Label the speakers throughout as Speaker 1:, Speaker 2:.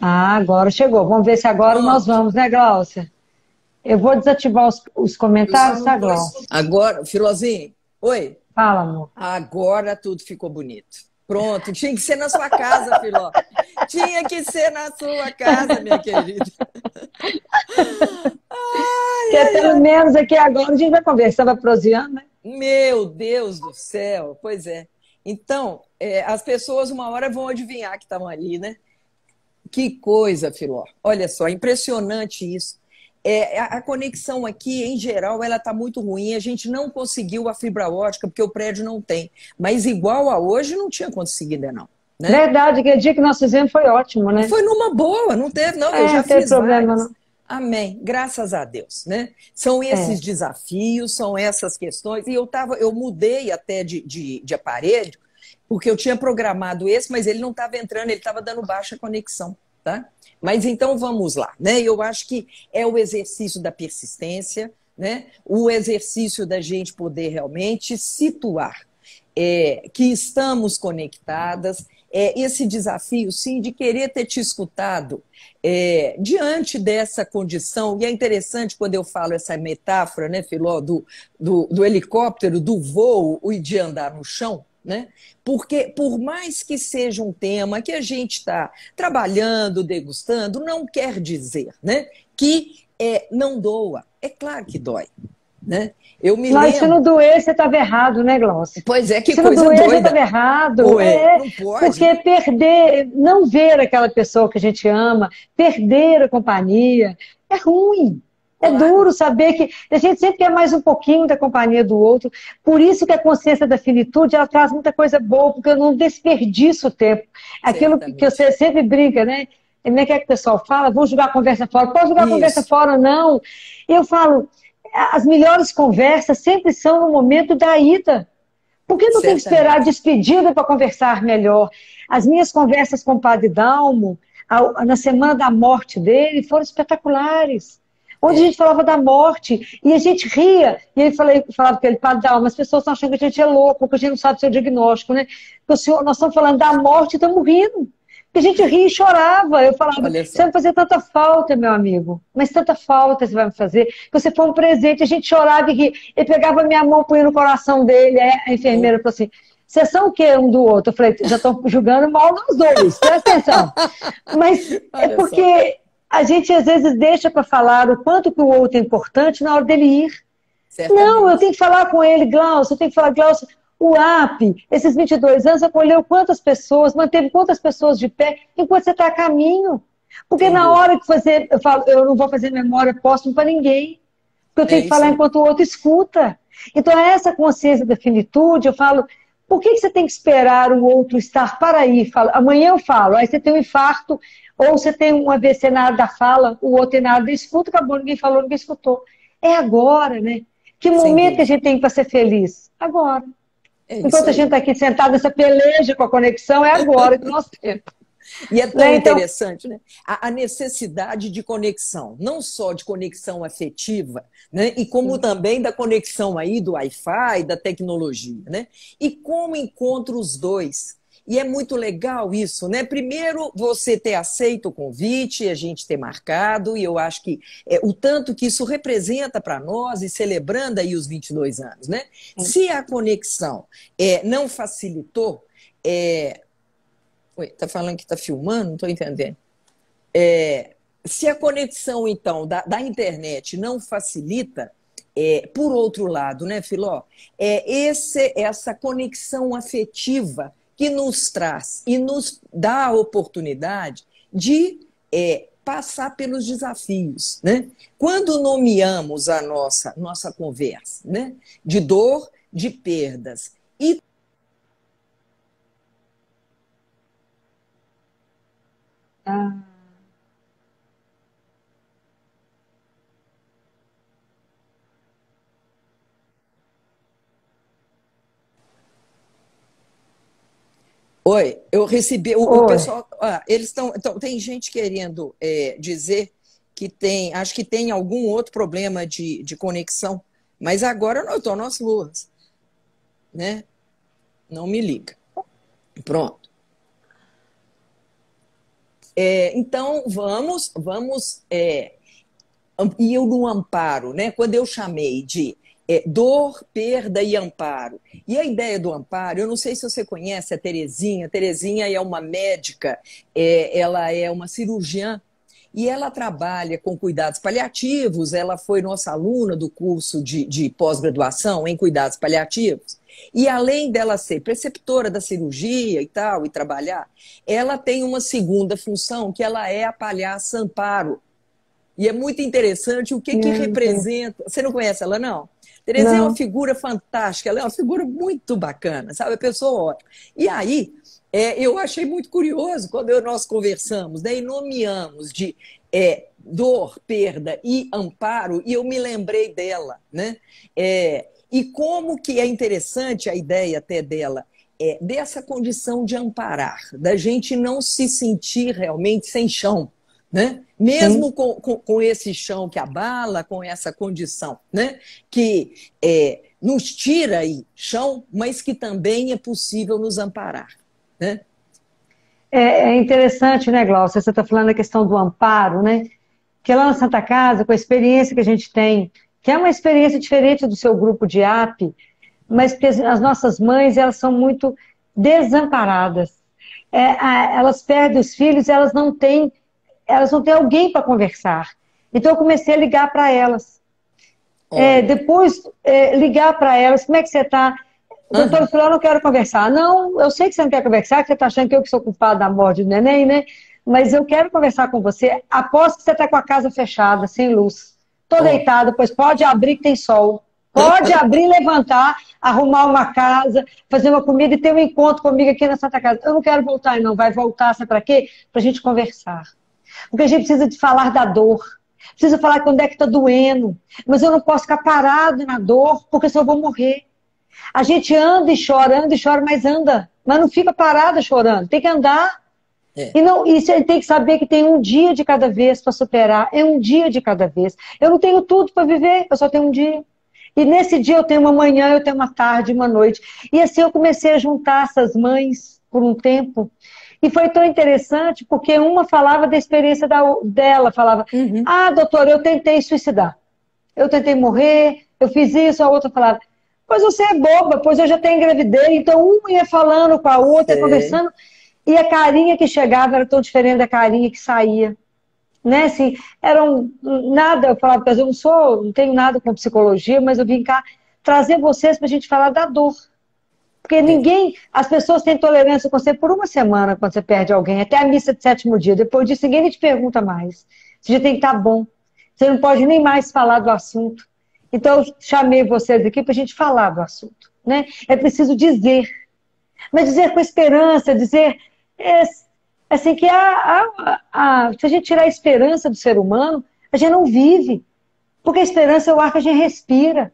Speaker 1: Ah, agora chegou. Vamos ver se agora nós
Speaker 2: Pronto.
Speaker 1: vamos, né, Gláucia? Eu vou desativar os
Speaker 2: Eu só
Speaker 1: comentários,
Speaker 2: não
Speaker 1: tá,
Speaker 2: estou
Speaker 1: Gláucia?
Speaker 2: escutando. Agora, Filozinho, oi.
Speaker 1: Fala, amor.
Speaker 2: Agora tudo ficou bonito. Pronto, tinha que ser na sua casa, Filó. Tinha que ser na sua casa, minha querida. Ai,
Speaker 1: Porque
Speaker 2: ai,
Speaker 1: pelo
Speaker 2: ai.
Speaker 1: menos aqui agora a gente vai conversar, vai proseando, né?
Speaker 2: Meu Deus do céu. Pois é. Então, as pessoas uma hora vão adivinhar que estavam ali, né? Que coisa, Filó. Olha só, impressionante isso. A conexão aqui, em geral, ela está muito ruim. A gente não conseguiu a fibra ótica porque o prédio não tem. Mas igual a hoje, não tinha conseguido, não. Né?
Speaker 1: Verdade, aquele dia que nós fizemos foi ótimo, né?
Speaker 2: Foi numa boa, não teve, não. Eu
Speaker 1: É,
Speaker 2: já
Speaker 1: não teve
Speaker 2: fiz
Speaker 1: problema,
Speaker 2: várias.
Speaker 1: não.
Speaker 2: Amém. Graças a Deus, né? São
Speaker 1: É.
Speaker 2: esses desafios, são essas questões. E eu mudei até de aparelho, porque eu tinha programado esse, mas ele não estava entrando, ele estava dando baixa conexão, tá? Mas então vamos lá, né? Eu acho que é o exercício da persistência, né? O exercício da gente poder realmente situar que estamos conectadas, esse desafio, sim, de querer ter te escutado diante dessa condição. E é interessante quando eu falo essa metáfora, né, Filó, do helicóptero, do voo e de andar no chão, né? Porque, por mais que seja um tema que a gente está trabalhando, degustando, não quer dizer, né, que não doa. É claro que dói, né? Eu me
Speaker 1: Mas se não
Speaker 2: lembro.
Speaker 1: doer, você estava errado, né, Glaucia?
Speaker 2: Pois é, que
Speaker 1: Se não
Speaker 2: coisa
Speaker 1: doer, você estava
Speaker 2: doida.
Speaker 1: errado.
Speaker 2: Ué,
Speaker 1: É,
Speaker 2: não pode,
Speaker 1: porque
Speaker 2: né?
Speaker 1: perder, não ver aquela pessoa que a gente ama, perder a companhia, é ruim. É
Speaker 2: Claro.
Speaker 1: duro saber que a gente sempre quer mais um pouquinho da companhia do outro. Por isso que a consciência da finitude, ela traz muita coisa boa, porque eu não desperdiço o tempo. Aquilo que
Speaker 2: Certamente.
Speaker 1: você sempre brinca, né? Como é que o pessoal fala? Vou jogar a conversa fora. Pode jogar a conversa
Speaker 2: Isso,
Speaker 1: fora, não. Eu falo, as melhores conversas sempre são no momento da ida. Por que não tem que esperar a
Speaker 2: certamente.
Speaker 1: despedida para conversar melhor? As minhas conversas com o Padre Dalmo, na semana da morte dele, foram espetaculares. Onde a
Speaker 2: É.
Speaker 1: gente falava da morte e a gente ria. E ele falava com ele, Padre Dalmo, as pessoas estão achando que a gente é louco, que a gente não sabe o seu diagnóstico, né? Porque o senhor, nós estamos falando da morte e estamos rindo. Porque a gente ria e chorava. Eu falava,
Speaker 2: Olha
Speaker 1: você vai
Speaker 2: só.
Speaker 1: me fazer tanta falta, meu amigo. Mas tanta falta você vai me fazer. Que você foi um presente. A gente chorava e ria. Ele pegava minha mão, punha no coração dele. Aí a
Speaker 2: Oh.
Speaker 1: enfermeira falou assim, vocês são o quê um do outro? Eu falei, já estão julgando mal nós dois. Presta atenção. Mas é
Speaker 2: Olha só.
Speaker 1: porque a gente às vezes deixa para falar o quanto que o outro é importante na hora dele ir. Não, eu
Speaker 2: Certamente.
Speaker 1: tenho que falar com ele, Glaucio, eu tenho que falar, Glaucio, o AP, esses 22 anos, acolheu quantas pessoas, manteve quantas pessoas de pé, enquanto você está a caminho. Porque
Speaker 2: Sem
Speaker 1: na
Speaker 2: dúvida.
Speaker 1: hora que fazer, eu falo, eu não vou fazer memória póstuma para ninguém, porque eu
Speaker 2: É
Speaker 1: tenho que
Speaker 2: isso
Speaker 1: falar
Speaker 2: aí.
Speaker 1: enquanto o outro escuta. Então, essa consciência da finitude, eu falo, por que você tem que esperar o outro estar para aí? Amanhã eu falo, aí você tem um infarto, ou você tem um AVC na área da fala, o outro é na área da escuta, acabou, ninguém falou, ninguém escutou. É agora, né? Que
Speaker 2: Sem
Speaker 1: momento que a
Speaker 2: dúvida.
Speaker 1: gente tem para ser feliz? Agora.
Speaker 2: É isso
Speaker 1: Enquanto a gente
Speaker 2: aí.
Speaker 1: está aqui sentado nessa peleja com a conexão, é agora que nós temos.
Speaker 2: E é tão
Speaker 1: Né? Então,
Speaker 2: interessante, né? A necessidade de conexão, não só de conexão afetiva, né? E como também da conexão aí do Wi-Fi, da tecnologia, né? E como encontra os dois. E é muito legal isso, né? Primeiro, você ter aceito o convite, a gente ter marcado, e eu acho que o tanto que isso representa para nós, e celebrando aí os 22 anos, né? Se a conexão não facilitou, é, oi, tá falando que tá filmando? Não estou entendendo. Se a conexão, então, da internet não facilita, por outro lado, né, Filó? Essa conexão afetiva que nos traz e nos dá a oportunidade de passar pelos desafios, né? Quando nomeamos a nossa conversa, né? De dor, de perdas e
Speaker 1: ah,
Speaker 2: oi, eu recebi, o
Speaker 1: oi.
Speaker 2: pessoal, eles estão, então, tem gente querendo dizer que tem, acho que tem algum outro problema de conexão, mas agora não estou nas ruas, né? Não me liga. Pronto. Então, e eu no amparo, né? Quando eu chamei de dor, perda e amparo. E a ideia do amparo, eu não sei se você conhece a Terezinha. A Terezinha é uma médica, ela é uma cirurgiã e ela trabalha com cuidados paliativos. Ela foi nossa aluna do curso de pós-graduação em cuidados paliativos. E além dela ser preceptora da cirurgia e tal, e trabalhar, ela tem uma segunda função, que ela é a palhaça amparo. E é muito interessante o que representa. Você não conhece ela, não? Terezinha é uma figura fantástica, ela é uma figura muito bacana, sabe? A pessoa ótima. E aí, eu achei muito curioso quando nós conversamos, né, e nomeamos de dor, perda e amparo, e eu me lembrei dela, né? E como que é interessante a ideia até dela, dessa condição de amparar, da gente não se sentir realmente sem chão, né? Mesmo com esse chão que abala, com essa condição, né? Que nos tira aí chão, mas que também é possível nos amparar, né?
Speaker 1: É interessante, né, Glaucia? Você está falando da questão do amparo, né? Que lá na Santa Casa, com a experiência que a gente tem, que é uma experiência diferente do seu grupo de AP, mas que as nossas mães, elas são muito desamparadas. Elas perdem os filhos, elas não têm alguém para conversar. Então eu comecei a ligar para elas. Depois, ligar para elas, como é que você está? Doutor, eu não quero conversar. Não, eu sei que você não quer conversar, que você está achando que eu que sou culpada da morte do neném, né? Mas eu quero conversar com você. Aposto que você está com a casa fechada, sem luz. Estou deitada, pois pode abrir que tem sol. Pode abrir, levantar, arrumar uma casa, fazer uma comida e ter um encontro comigo aqui na Santa Casa. Eu não quero voltar, não. Vai voltar, sabe para quê? Para a gente conversar. Porque a gente precisa de falar da dor. Precisa falar quando é que está doendo. Mas eu não posso ficar parado na dor, porque senão eu vou morrer. A gente anda e chora, mas anda. Mas não fica parada chorando. Tem que andar. E você tem que saber que tem um dia de cada vez para superar. É um dia de cada vez. Eu não tenho tudo para viver, eu só tenho um dia. E nesse dia eu tenho uma manhã, eu tenho uma tarde, uma noite. E assim eu comecei a juntar essas mães por um tempo. E foi tão interessante, porque uma falava da experiência dela, falava, doutora, eu tentei suicidar. Eu tentei morrer, eu fiz isso, a outra falava, pois você é boba, pois eu já tenho engravidei. Então uma ia falando com a outra, ia conversando, e a carinha que chegava era tão diferente da carinha que saía. Né? Assim, nada, eu falava, porque eu não tenho nada com psicologia, mas eu vim cá trazer vocês para a gente falar da dor. Porque as pessoas têm tolerância com você por uma semana quando você perde alguém, até a missa de 7º dia. Depois disso, ninguém te pergunta mais. Você já tem que estar bom. Você não pode nem mais falar do assunto. Então, eu chamei vocês aqui para a gente falar do assunto. Né? É preciso dizer. Mas dizer com esperança, dizer assim que se a gente tirar a esperança do ser humano, a gente não vive. Porque a esperança é o ar que a gente respira.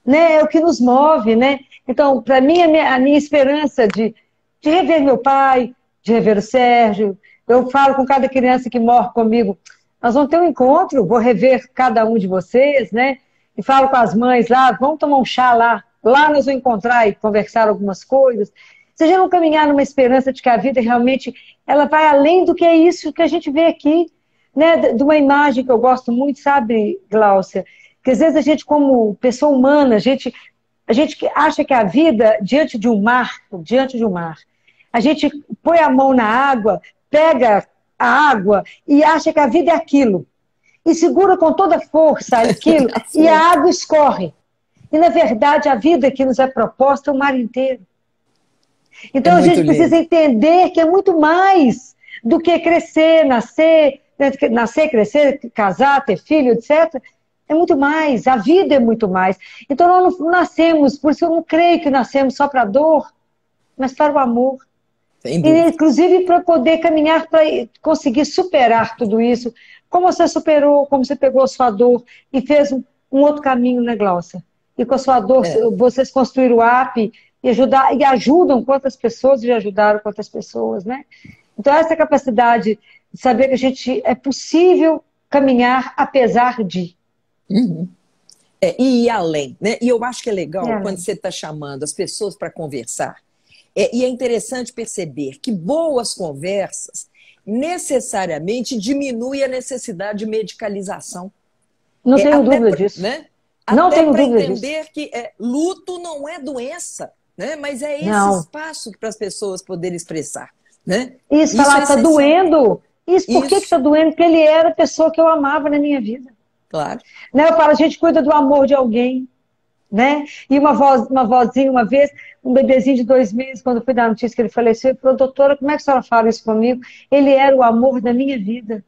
Speaker 1: Né? É o que nos move, né? Então, para mim, a minha esperança de rever meu pai, de rever o Sérgio, eu falo com cada criança que morre comigo, nós vamos ter um encontro, vou rever cada um de vocês, né? E falo com as mães lá, vamos tomar um chá lá nós vamos encontrar e conversar algumas coisas. Se a gente não caminhar numa esperança de que a vida realmente, ela vai além do que é isso que a gente vê aqui, né? De uma imagem que eu gosto muito, sabe, Gláucia? Que às vezes a gente, como pessoa humana, a gente acha que a vida, diante de um mar, a gente põe a mão na água, pega a água e acha que a vida é aquilo. E segura com toda força aquilo e a água escorre. E, na verdade, a vida que nos é proposta é o mar inteiro. Então, a gente precisa entender que é muito mais do que crescer, nascer, crescer, casar, ter filho, etc., é muito mais, a vida é muito mais. Então nós não nascemos, por isso eu não creio que nascemos só para a dor, mas para o amor. E, inclusive para poder caminhar, para conseguir superar tudo isso. Como você superou, como você pegou a sua dor e fez um outro caminho, né, Gláucia? E com a sua dor, vocês construíram o AP e ajudam quantas pessoas e ajudaram quantas pessoas, né? Então essa capacidade de saber que a gente é possível caminhar apesar de.
Speaker 2: E ir além, né? E eu acho que é legal quando você está chamando as pessoas para conversar. E é interessante perceber que boas conversas, necessariamente diminui a necessidade de medicalização.
Speaker 1: Não tenho dúvida disso.
Speaker 2: Né?
Speaker 1: Não
Speaker 2: Até
Speaker 1: tenho
Speaker 2: para
Speaker 1: dúvida
Speaker 2: entender
Speaker 1: disso.
Speaker 2: que luto não é doença, né? Mas é esse
Speaker 1: Não.
Speaker 2: espaço para as pessoas poderem expressar. Né?
Speaker 1: Isso, falar, tá doendo. Isso, por que tá doendo? Porque ele era a pessoa que eu amava na minha vida.
Speaker 2: Claro.
Speaker 1: Né? Eu falo, a gente cuida do amor de alguém. Né? E uma vozinha, uma vez, um bebezinho de 2 meses, quando eu fui dar a notícia que ele faleceu, ele falou, doutora, como é que a senhora fala isso comigo? Ele era o amor da minha vida.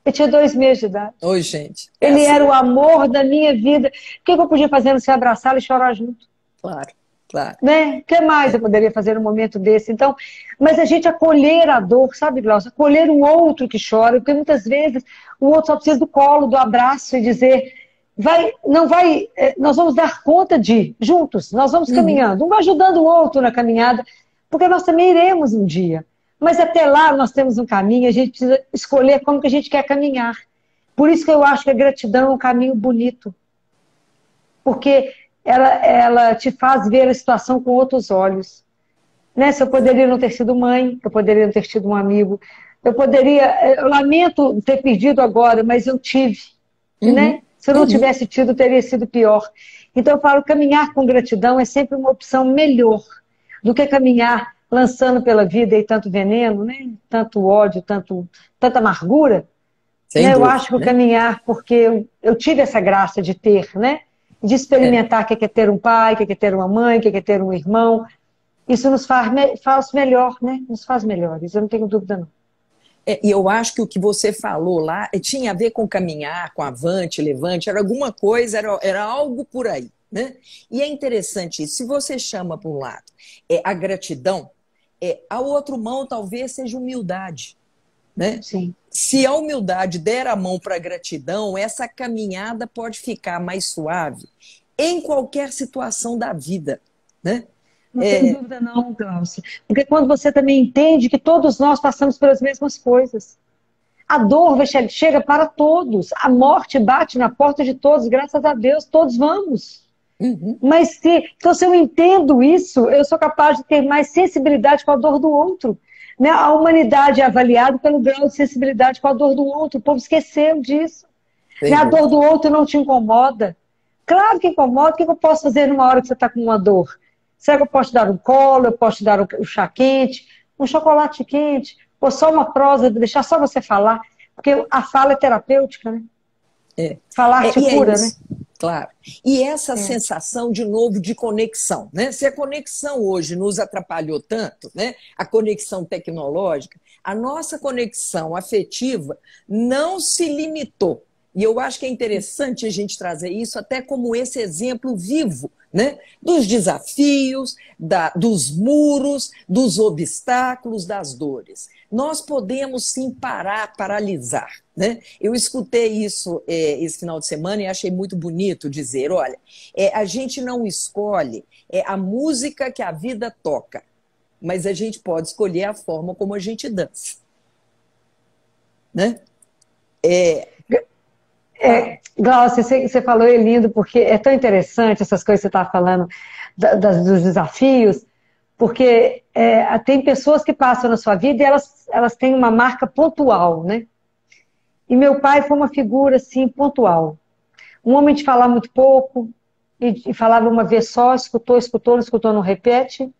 Speaker 1: Ele tinha 2 meses de idade.
Speaker 2: Oi, gente.
Speaker 1: Ele era o amor da minha vida. O que eu podia fazer? Não se abraçar e chorar junto?
Speaker 2: Claro, claro.
Speaker 1: Né? O que mais eu poderia fazer num momento desse? Então, mas a gente acolher a dor, sabe, Glaucia? Acolher o outro que chora, porque muitas vezes o outro só precisa do colo, do abraço e dizer, nós vamos dar conta juntos, nós vamos caminhando, um vai ajudando o outro na caminhada, porque nós também iremos um dia. Mas até lá nós temos um caminho, a gente precisa escolher como que a gente quer caminhar. Por isso que eu acho que a gratidão é um caminho bonito. Porque ela te faz ver a situação com outros olhos. Né? Se eu poderia não ter sido mãe, eu poderia não ter tido um amigo, eu lamento ter perdido agora, mas eu tive. Né? Se eu não tivesse tido, teria sido pior. Então eu falo, caminhar com gratidão é sempre uma opção melhor do que caminhar lançando pela vida e tanto veneno, né? Tanto ódio, tanta amargura. Né? Eu acho que o caminhar, porque eu tive essa graça de ter, né? De experimentar o que é ter um pai, o que é ter uma mãe, o que é ter um irmão. Isso nos faz melhor, né? Nos faz melhores, eu não tenho dúvida não.
Speaker 2: E eu acho que o que você falou lá tinha a ver com caminhar, com avante, levante, era alguma coisa, era algo por aí. Né? E é interessante isso. Se você chama para um lado a gratidão, a outra mão talvez seja humildade. Né?
Speaker 1: Sim.
Speaker 2: Se a humildade der a mão para a gratidão, essa caminhada pode ficar mais suave em qualquer situação da vida. Né?
Speaker 1: Não tem dúvida não, Glaucia. Porque quando você também entende que todos nós passamos pelas mesmas coisas. A dor chega para todos. A morte bate na porta de todos. Graças a Deus, todos vamos. Mas então, se eu entendo isso, eu sou capaz de ter mais sensibilidade com a dor do outro. Né? A humanidade é avaliada pelo grau de sensibilidade com a dor do outro. O povo esqueceu disso. Né? A dor do outro não te incomoda. Claro que incomoda. O que eu posso fazer numa hora que você está com uma dor? Será que eu posso te dar um colo, eu posso te dar um chá quente, um chocolate quente, ou só uma prosa, deixar só você falar? Porque a fala é terapêutica, né? Falar te cura, né?
Speaker 2: Claro. E essa sensação, de novo, de conexão, né? Se a conexão hoje nos atrapalhou tanto, né? A conexão tecnológica, a nossa conexão afetiva não se limitou. E eu acho que é interessante a gente trazer isso até como esse exemplo vivo, né? Dos desafios, dos muros, dos obstáculos, das dores. Nós podemos sim paralisar. Né? Eu escutei isso esse final de semana e achei muito bonito dizer, olha, a gente não escolhe a música que a vida toca, mas a gente pode escolher a forma como a gente dança. Né?
Speaker 1: Glaucia, você falou, é lindo, porque é tão interessante essas coisas que você está falando dos desafios, porque tem pessoas que passam na sua vida e elas têm uma marca pontual, né? E meu pai foi uma figura, assim, pontual. Um homem de falar muito pouco, e falava uma vez só, escutou, não repete,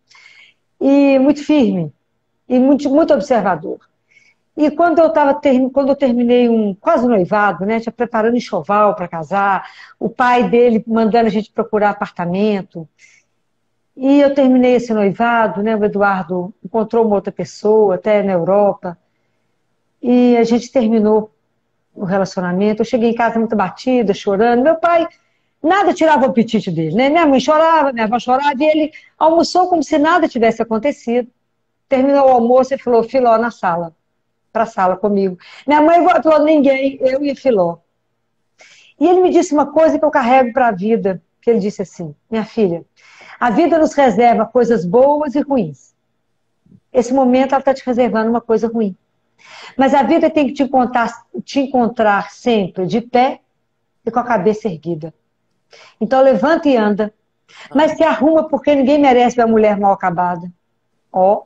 Speaker 1: e muito firme, e muito, muito observador. E quando eu terminei quase um noivado, né, já preparando enxoval para casar, o pai dele mandando a gente procurar apartamento, e eu terminei esse noivado, né, o Eduardo encontrou uma outra pessoa, até na Europa, e a gente terminou o relacionamento. Eu cheguei em casa muito batida, chorando. Meu pai, nada tirava o apetite dele, né? Minha mãe chorava, minha avó chorava, e ele almoçou como se nada tivesse acontecido. Terminou o almoço e falou, Filó, na sala. Para a sala comigo. Minha mãe falou, ninguém, eu e Filó. E ele me disse uma coisa que eu carrego para a vida, que ele disse assim, minha filha, a vida nos reserva coisas boas e ruins. Esse momento ela está te reservando uma coisa ruim. Mas a vida tem que te encontrar sempre de pé e com a cabeça erguida. Então levanta e anda. Mas se arruma porque ninguém merece uma mulher mal acabada. Ó.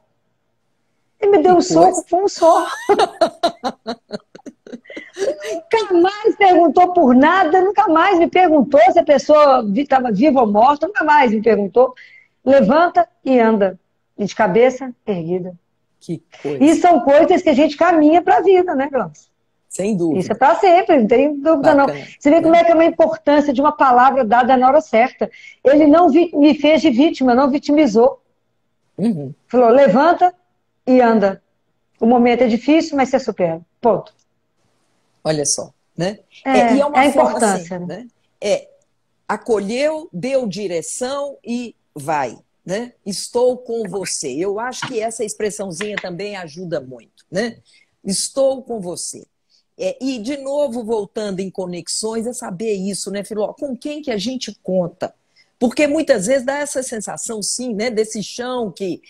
Speaker 1: Ele me deu um soco,
Speaker 2: coisa.
Speaker 1: foi um só. Nunca mais perguntou por nada, nunca mais me perguntou se a pessoa estava viva ou morta, nunca mais me perguntou. Levanta e anda, e de cabeça erguida.
Speaker 2: Que
Speaker 1: E
Speaker 2: coisa.
Speaker 1: são coisas que a gente caminha para a vida, né, Glaucia?
Speaker 2: Sem
Speaker 1: Isso é
Speaker 2: dúvida.
Speaker 1: para sempre, não tem dúvida não.
Speaker 2: Bacana,
Speaker 1: Você vê como
Speaker 2: né?
Speaker 1: é que é uma importância de uma palavra dada na hora certa. Ele não me fez de vítima, não vitimizou.
Speaker 2: Uhum.
Speaker 1: Falou, levanta e anda. O momento é difícil, mas você supera. Ponto.
Speaker 2: Olha só, né? E é
Speaker 1: É
Speaker 2: uma
Speaker 1: a
Speaker 2: forma assim,
Speaker 1: importância, né?
Speaker 2: né? Acolheu, deu direção e vai, né? Estou com você. Eu acho que essa expressãozinha também ajuda muito, né? Estou com você. E, de novo, voltando em conexões, é saber isso, né, Filó? Com quem que a gente conta? Porque muitas vezes dá essa sensação, sim, né, desse chão que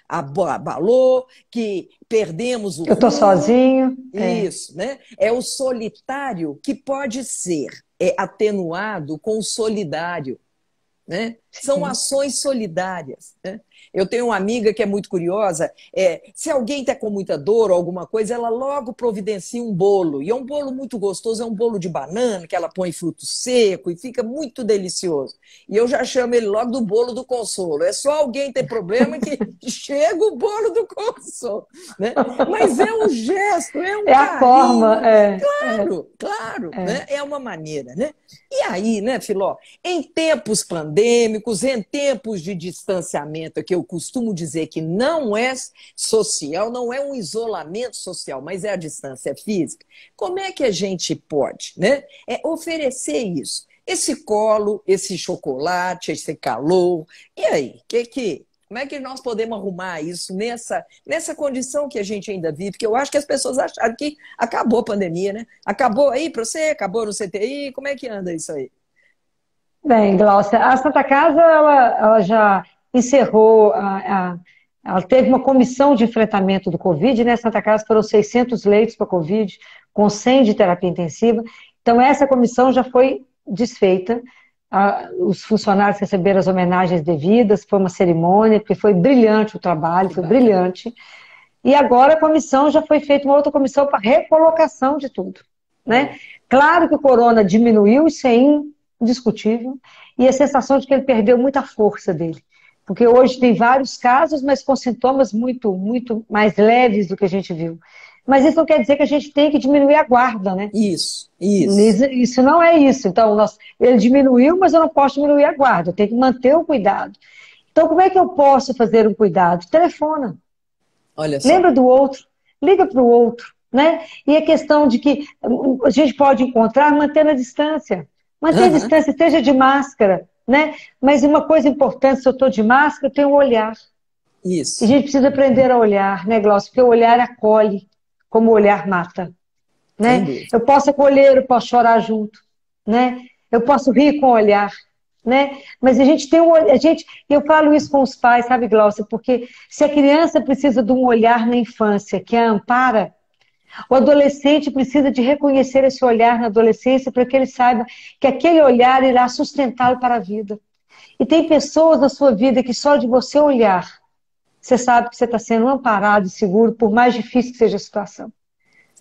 Speaker 2: abalou, que perdemos o
Speaker 1: Eu tô
Speaker 2: rumo.
Speaker 1: sozinho.
Speaker 2: Isso, né? É o solitário que pode ser atenuado com o solidário, né? São
Speaker 1: Sim.
Speaker 2: ações solidárias, né? Eu tenho uma amiga que é muito curiosa, se alguém está com muita dor ou alguma coisa, ela logo providencia um bolo, e é um bolo muito gostoso, é um bolo de banana, que ela põe fruto seco e fica muito delicioso. E eu já chamo ele logo do bolo do consolo. É só alguém ter problema que chega o bolo do consolo, né? Mas é um gesto, é um
Speaker 1: É a forma,
Speaker 2: carinho, claro, claro, né? É uma maneira, né? E aí, né, Filó, em tempos pandêmicos, em tempos de distanciamento, que eu costumo dizer que não é social, não é um isolamento social, mas é a distância física, como é que a gente pode, né, oferecer isso? Esse colo, esse chocolate, esse calor. E aí, como é que nós podemos arrumar isso nessa condição que a gente ainda vive? Porque eu acho que as pessoas acharam que acabou a pandemia, né? Acabou aí para você? Acabou no CTI? Como é que anda isso aí?
Speaker 1: bem, Glaucia, a Santa Casa ela já encerrou, ela teve uma comissão de enfrentamento do Covid, né? Santa Casa foram 600 leitos para Covid, com 100 de terapia intensiva. Então, essa comissão já foi desfeita. Os funcionários receberam as homenagens devidas, foi uma cerimônia, porque foi brilhante o trabalho,
Speaker 2: Que
Speaker 1: foi
Speaker 2: bacana.
Speaker 1: brilhante. E agora a comissão já foi feita uma outra comissão para recolocação de tudo, né?
Speaker 2: Olha,
Speaker 1: Claro que o corona diminuiu, isso é indiscutível, e a sensação de que ele perdeu muita força dele. Porque hoje tem vários casos, mas com sintomas muito, muito mais leves do que a gente viu. Mas isso não quer dizer que a gente tem que diminuir a guarda, né?
Speaker 2: isso, isso.
Speaker 1: Isso não é isso. Então, ele diminuiu, mas eu não posso diminuir a guarda, eu tenho que manter o cuidado. Então, como é que eu posso fazer um cuidado? Telefona.
Speaker 2: Olha só.
Speaker 1: Lembra do outro, liga para o outro, né? E a questão de que a gente pode encontrar mantendo a distância. Manter a
Speaker 2: Aham,
Speaker 1: distância, esteja de máscara, né? Mas uma coisa importante, se eu estou de máscara, eu tenho um olhar. E a
Speaker 2: isso,
Speaker 1: gente precisa aprender a olhar, né, Glaucio? Porque o olhar acolhe, como o olhar mata,
Speaker 2: sem
Speaker 1: né?
Speaker 2: dúvida.
Speaker 1: Eu posso acolher, eu posso chorar junto, né? Eu posso rir com o olhar, né? Mas a gente tem eu falo isso com os pais, sabe, Glaucia? Porque se a criança precisa de um olhar na infância que a ampara, o adolescente precisa de reconhecer esse olhar na adolescência para que ele saiba que aquele olhar irá sustentá-lo para a vida. E tem pessoas na sua vida que só de você olhar, você sabe que você está sendo amparado e seguro, por mais difícil que seja a situação.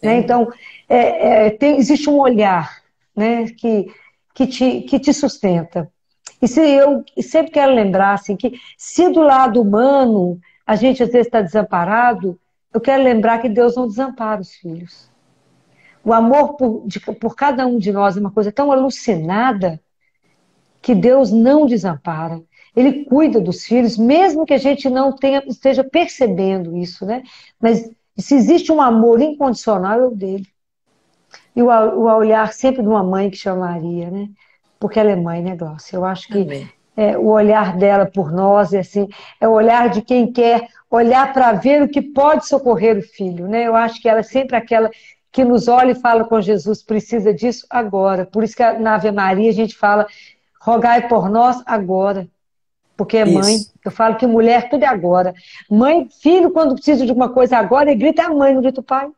Speaker 1: Né?
Speaker 2: Sem dúvida.
Speaker 1: Então, existe um olhar, né, que te sustenta. E se eu sempre quero lembrar assim, que se do lado humano a gente às vezes está desamparado, eu quero lembrar que Deus não desampara os filhos. O amor por cada um de nós é uma coisa tão alucinada que Deus não desampara. Ele cuida dos filhos, mesmo que a gente não esteja percebendo isso, né? Mas se existe um amor incondicional, é o dele. E o olhar sempre de uma mãe que chama Maria, né? Porque ela é mãe, né, Glaucia? Eu acho que
Speaker 2: Amém.
Speaker 1: o olhar dela por nós é assim, é o olhar de quem quer olhar para ver o que pode socorrer o filho, né? Eu acho que ela é sempre aquela que nos olha e fala com Jesus, precisa disso agora. Por isso que na Ave Maria a gente fala, rogai por nós agora. Porque é mãe.
Speaker 2: Isso.
Speaker 1: Eu falo que mulher tudo é agora. Mãe, filho, quando precisa de alguma coisa agora, ele grita a mãe, não grita o pai.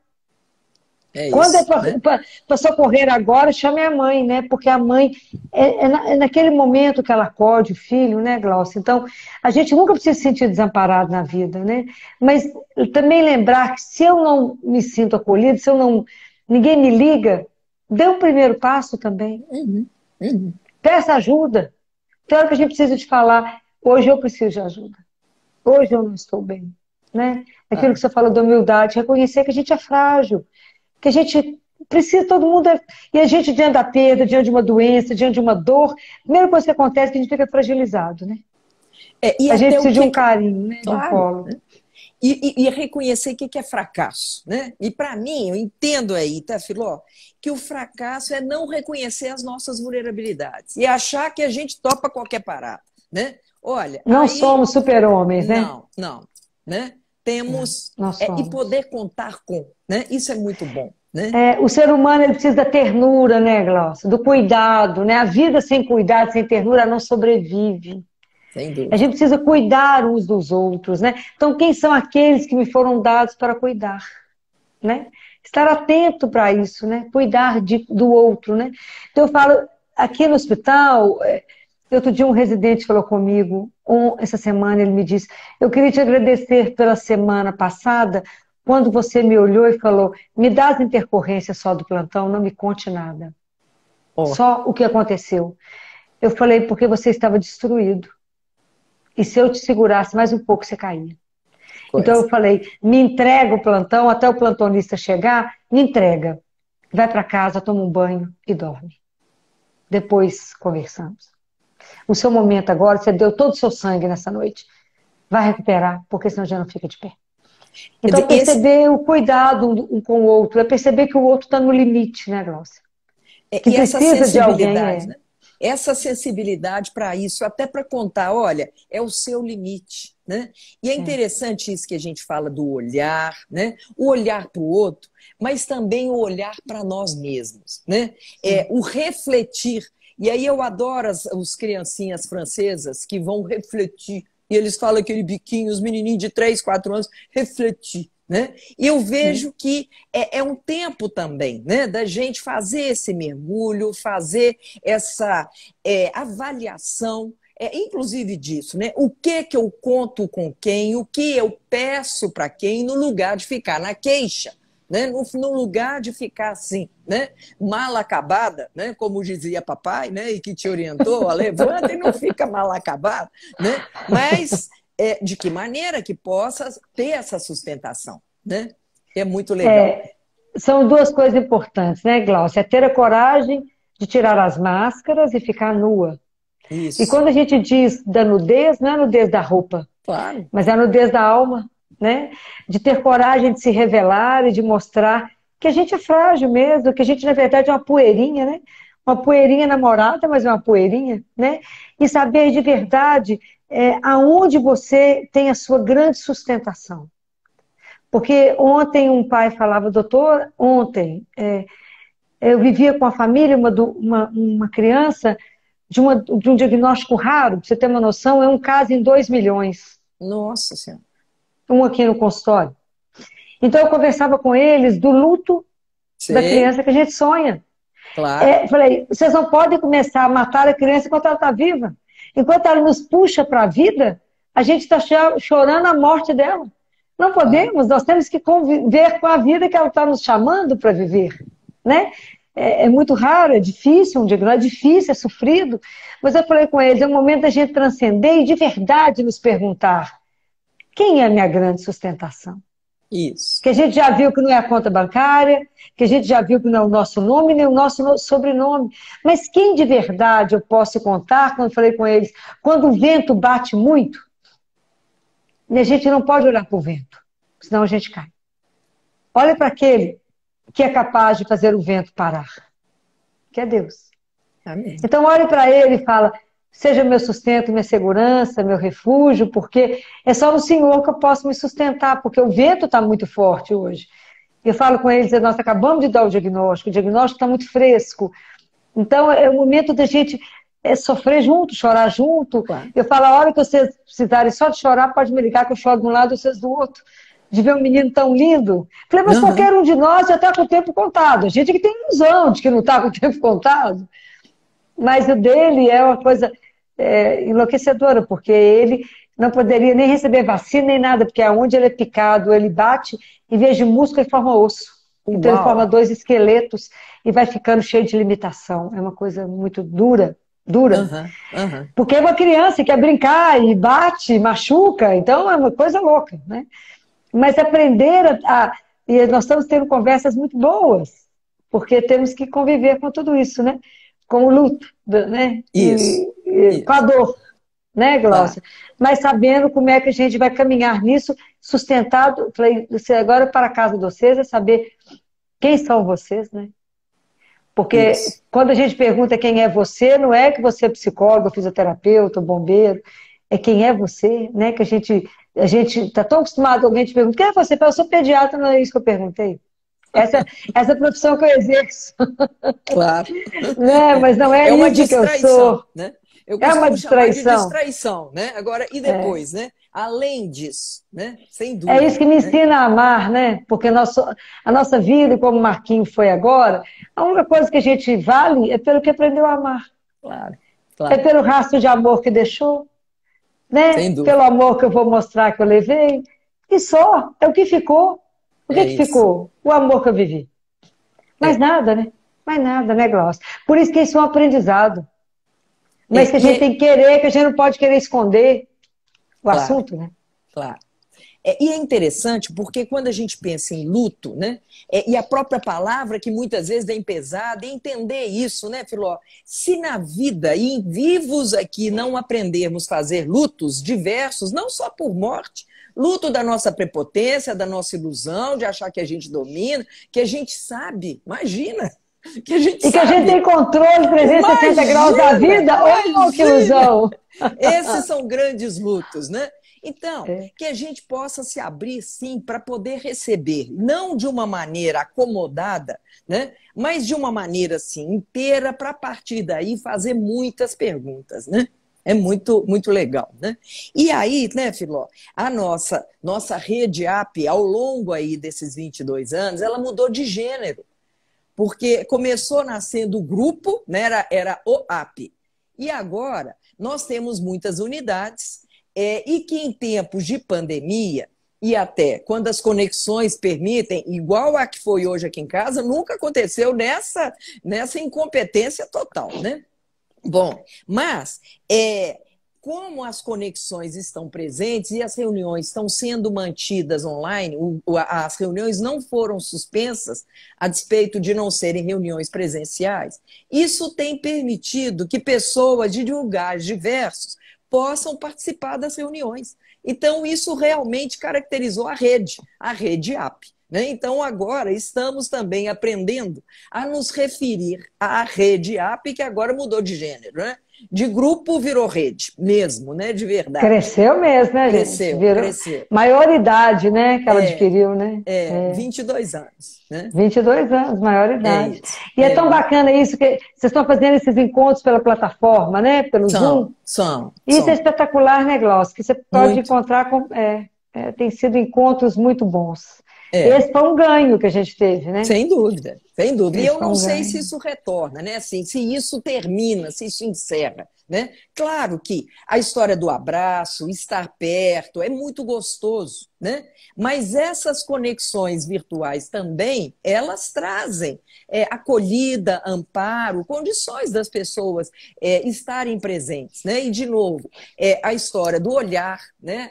Speaker 2: É
Speaker 1: Quando é
Speaker 2: isso, né?
Speaker 1: para socorrer agora, chame a mãe, né? Porque a mãe, é naquele momento que ela acode o filho, né, Glaucia? Então, a gente nunca precisa se sentir desamparado na vida, né? Mas também lembrar que se eu não me sinto acolhido, se eu não, ninguém me liga, dê o primeiro passo também.
Speaker 2: Uhum, uhum.
Speaker 1: Peça ajuda. Tem hora que a gente precisa de falar, hoje eu preciso de ajuda. Hoje eu não estou bem, né? Aquilo
Speaker 2: Ah,
Speaker 1: que você falou da humildade, reconhecer que a gente é frágil, que a gente precisa, todo mundo. E a gente, diante da perda, diante de uma doença, diante de uma dor, a primeira coisa que acontece é que a gente fica fragilizado, né?
Speaker 2: e
Speaker 1: A gente
Speaker 2: até o
Speaker 1: precisa de
Speaker 2: que.
Speaker 1: um carinho, né? De um
Speaker 2: Claro.
Speaker 1: colo.
Speaker 2: E reconhecer o que é fracasso, né? E para mim, eu entendo aí, tá, Filó, que o fracasso é não reconhecer as nossas vulnerabilidades e achar que a gente topa qualquer parada, né? Olha,
Speaker 1: Não
Speaker 2: aí
Speaker 1: somos super-homens, né?
Speaker 2: não, não, né? Temos
Speaker 1: Nós
Speaker 2: e
Speaker 1: somos.
Speaker 2: poder contar com, né? Isso é muito bom, né?
Speaker 1: O ser humano ele precisa da ternura, né, Glaucia? Do cuidado, né? A vida sem cuidado, sem ternura, não sobrevive.
Speaker 2: Sem
Speaker 1: A
Speaker 2: dúvida.
Speaker 1: gente precisa cuidar uns dos outros, né? Então, quem são aqueles que me foram dados para cuidar, né? Estar atento para isso, né? Cuidar do outro, né? Então, eu falo, aqui no hospital, outro dia um residente falou comigo, essa semana ele me disse, eu queria te agradecer pela semana passada, quando você me olhou e falou, me dá as intercorrências só do plantão, não me conte nada.
Speaker 2: Ó,
Speaker 1: Só o que aconteceu. Eu falei, porque você estava destruído. E se eu te segurasse mais um pouco, você caía. Então
Speaker 2: coisa.
Speaker 1: eu falei, me entrega o plantão, até o plantonista chegar, me entrega. Vai para casa, toma um banho e dorme. Depois conversamos. O seu momento agora, você deu todo o seu sangue nessa noite. Vai recuperar, porque senão já não fica de pé.
Speaker 2: Quer
Speaker 1: Então
Speaker 2: dizer,
Speaker 1: perceber o cuidado um com o outro, é perceber que o outro está no limite, né, Glaucia? Que
Speaker 2: e essa
Speaker 1: precisa de alguém,
Speaker 2: sensibilidade, né? Essa sensibilidade para isso, até para contar, olha, é o seu limite, né? E é interessante isso que a gente fala do olhar, né? O olhar para o outro, mas também o olhar para nós mesmos, né? O refletir. E aí eu adoro os criancinhas francesas que vão refletir. E eles falam aquele biquinho, os menininhos de 3, 4 anos, refletir. Né? E eu vejo que é um tempo também, né, da gente fazer esse mergulho, fazer essa avaliação, inclusive disso, né? O que eu conto com quem, o que eu peço para quem, no lugar de ficar na queixa. Né? No lugar de ficar assim, né? Mal acabada, né? Como dizia papai, né? E que te orientou, levanta e não fica mal acabado, né? Mas de que maneira que possa ter essa sustentação, né? É muito legal.
Speaker 1: São duas coisas importantes, né, Glaucia? É ter a coragem de tirar as máscaras e ficar nua. E
Speaker 2: Isso,
Speaker 1: quando a gente diz da nudez, não é a nudez da roupa,
Speaker 2: claro.
Speaker 1: mas é a nudez da alma, né? De ter coragem de se revelar e de mostrar que a gente é frágil mesmo, que a gente, na verdade, é uma poeirinha, né? Uma poeirinha namorada, mas é uma poeirinha, né? E saber de verdade aonde você tem a sua grande sustentação. Porque ontem um pai falava, doutor, ontem eu vivia com a família, uma criança de um diagnóstico raro, pra você ter uma noção, é um caso em 2 milhões.
Speaker 2: Nossa Senhora.
Speaker 1: Um aqui no consultório. Então eu conversava com eles do luto da
Speaker 2: Sei,
Speaker 1: criança que a gente sonha.
Speaker 2: claro.
Speaker 1: Falei, vocês não podem começar a matar a criança enquanto ela está viva. Enquanto ela nos puxa para a vida, a gente está chorando a morte dela. Não
Speaker 2: Claro.
Speaker 1: podemos, nós temos que conviver com a vida que ela está nos chamando para viver. Né? É muito raro, é difícil, um diagnóstico é difícil, é sofrido. Mas eu falei com eles, é o momento da gente transcender e de verdade nos perguntar quem é a minha grande sustentação?
Speaker 2: Isso.
Speaker 1: Que a gente já viu que não é a conta bancária, que a gente já viu que não é o nosso nome, nem o nosso sobrenome. Mas quem de verdade eu posso contar, quando eu falei com eles, quando o vento bate muito, a gente não pode olhar para o vento, senão a gente cai. Olha para aquele que é capaz de fazer o vento parar, que é Deus.
Speaker 2: Amém.
Speaker 1: Então olhe para ele e fala, seja meu sustento, minha segurança, meu refúgio, porque é só no Senhor que eu posso me sustentar, porque o vento está muito forte hoje. Eu falo com eles, nós acabamos de dar o diagnóstico está muito fresco. Então é o momento da gente sofrer junto, chorar junto.
Speaker 2: Claro.
Speaker 1: Eu falo, a hora que vocês precisarem só de chorar, pode me ligar que eu choro de um lado e vocês do outro. de ver um menino tão lindo. Falei, mas
Speaker 2: Aham.
Speaker 1: qualquer um de nós já está com o tempo contado. A gente que tem ilusão de que não está com o tempo contado. Mas o dele é uma coisa enlouquecedora, porque ele não poderia nem receber vacina nem nada, porque aonde ele é picado, ele bate, em vez de músculo, ele forma osso. Então ele forma
Speaker 2: Uau!
Speaker 1: 2 esqueletos e vai ficando cheio de limitação. É uma coisa muito dura, dura.
Speaker 2: Aham, aham.
Speaker 1: Porque é uma criança que quer brincar e bate, machuca, então é uma coisa louca, né? Mas aprender e nós estamos tendo conversas muito boas, porque temos que conviver com tudo isso, né? Com o luto, né?
Speaker 2: Isso,
Speaker 1: Com a
Speaker 2: isso,
Speaker 1: dor, né,
Speaker 2: claro.
Speaker 1: Glaucia? Mas sabendo como é que a gente vai caminhar nisso, sustentado. Falei, agora para a casa de vocês é saber quem são vocês, né? Porque
Speaker 2: Isso.
Speaker 1: quando a gente pergunta quem é você, não é que você é psicólogo, fisioterapeuta, bombeiro, é quem é você, né? Que a gente está tão acostumado, alguém te pergunta, quem é você? Eu sou pediatra, não é isso que eu perguntei. Essa profissão que eu exerço,
Speaker 2: Claro.
Speaker 1: né? Mas não é
Speaker 2: É uma
Speaker 1: isso que eu
Speaker 2: distraição,
Speaker 1: sou.
Speaker 2: né? Eu
Speaker 1: É uma
Speaker 2: costumo chamar de
Speaker 1: distraição.
Speaker 2: distraição, né? Agora, e depois, né? Além disso, né? Sem
Speaker 1: É isso
Speaker 2: dúvida,
Speaker 1: que me
Speaker 2: né?
Speaker 1: ensina a amar, né? Porque a nossa vida, como o Marquinhos foi agora, a única coisa que a gente vale é pelo que aprendeu a amar.
Speaker 2: Claro,
Speaker 1: É
Speaker 2: claro.
Speaker 1: pelo rastro de amor que deixou, né?
Speaker 2: Sem dúvida.
Speaker 1: Pelo amor que eu vou mostrar que eu levei. E só, é o que ficou. O que
Speaker 2: É
Speaker 1: que
Speaker 2: isso.
Speaker 1: ficou? O amor que eu vivi. Mais
Speaker 2: É.
Speaker 1: nada, né? Mais nada, né, Glaucia? Por isso que isso é um aprendizado. Mas
Speaker 2: É,
Speaker 1: que a
Speaker 2: e
Speaker 1: gente
Speaker 2: é,
Speaker 1: tem que querer, que a gente não pode querer esconder o
Speaker 2: claro,
Speaker 1: assunto, né?
Speaker 2: claro. E é interessante porque quando a gente pensa em luto, né? E a própria palavra que muitas vezes vem pesada, entender isso, né, Filó? Se na vida e vivos aqui não aprendermos a fazer lutos diversos, não só por morte, luto da nossa prepotência, da nossa ilusão, de achar que a gente domina, que a gente sabe, imagina, que a gente
Speaker 1: E que a gente
Speaker 2: sabe.
Speaker 1: tem controle 360 graus da
Speaker 2: Imagina,
Speaker 1: vida, oh, que
Speaker 2: imagina!
Speaker 1: ilusão!
Speaker 2: Esses são grandes lutos, né? Então,
Speaker 1: É.
Speaker 2: que a gente possa se abrir, sim, para poder receber, não de uma maneira acomodada, né? Mas de uma maneira, assim, inteira, para a partir daí fazer muitas perguntas, né? É muito, muito legal, né? E aí, né, Filó, a nossa rede AP, ao longo aí desses 22 anos, ela mudou de gênero, porque começou nascendo o grupo, né? Era o AP. E agora nós temos muitas unidades, e que em tempos de pandemia, e até quando as conexões permitem, igual a que foi hoje aqui em casa, nunca aconteceu nessa incompetência total, né? Bom, mas como as conexões estão presentes e as reuniões estão sendo mantidas online, as reuniões não foram suspensas a despeito de não serem reuniões presenciais, isso tem permitido que pessoas de lugares diversos possam participar das reuniões. Então, isso realmente caracterizou a rede AP. Né? Então, agora estamos também aprendendo a nos referir à rede AP, que agora mudou de gênero, né? De grupo virou rede, mesmo, né? De verdade.
Speaker 1: Cresceu mesmo, né, gente?
Speaker 2: Cresceu,
Speaker 1: Virou
Speaker 2: cresceu.
Speaker 1: maioridade, né, que ela adquiriu, né?
Speaker 2: 22 anos, né?
Speaker 1: 22 anos,
Speaker 2: É
Speaker 1: maioridade.
Speaker 2: isso.
Speaker 1: E é tão bacana isso que vocês estão fazendo esses encontros pela plataforma, né? Pelo Zoom. Isso é
Speaker 2: São.
Speaker 1: espetacular, né, Glaucio? Que você pode
Speaker 2: Muito.
Speaker 1: encontrar tem sido encontros muito bons.
Speaker 2: É.
Speaker 1: Esse foi um ganho que a gente teve, né?
Speaker 2: Sem dúvida, sem dúvida. E
Speaker 1: Esse
Speaker 2: eu
Speaker 1: foi
Speaker 2: não
Speaker 1: um
Speaker 2: sei se
Speaker 1: ganho.
Speaker 2: isso retorna, né? Assim, se isso termina, se isso encerra, né? Claro que a história do abraço, estar perto, é muito gostoso, né? Mas essas conexões virtuais também, elas trazem acolhida, amparo, condições das pessoas estarem presentes, né? E, de novo, a história do olhar, né?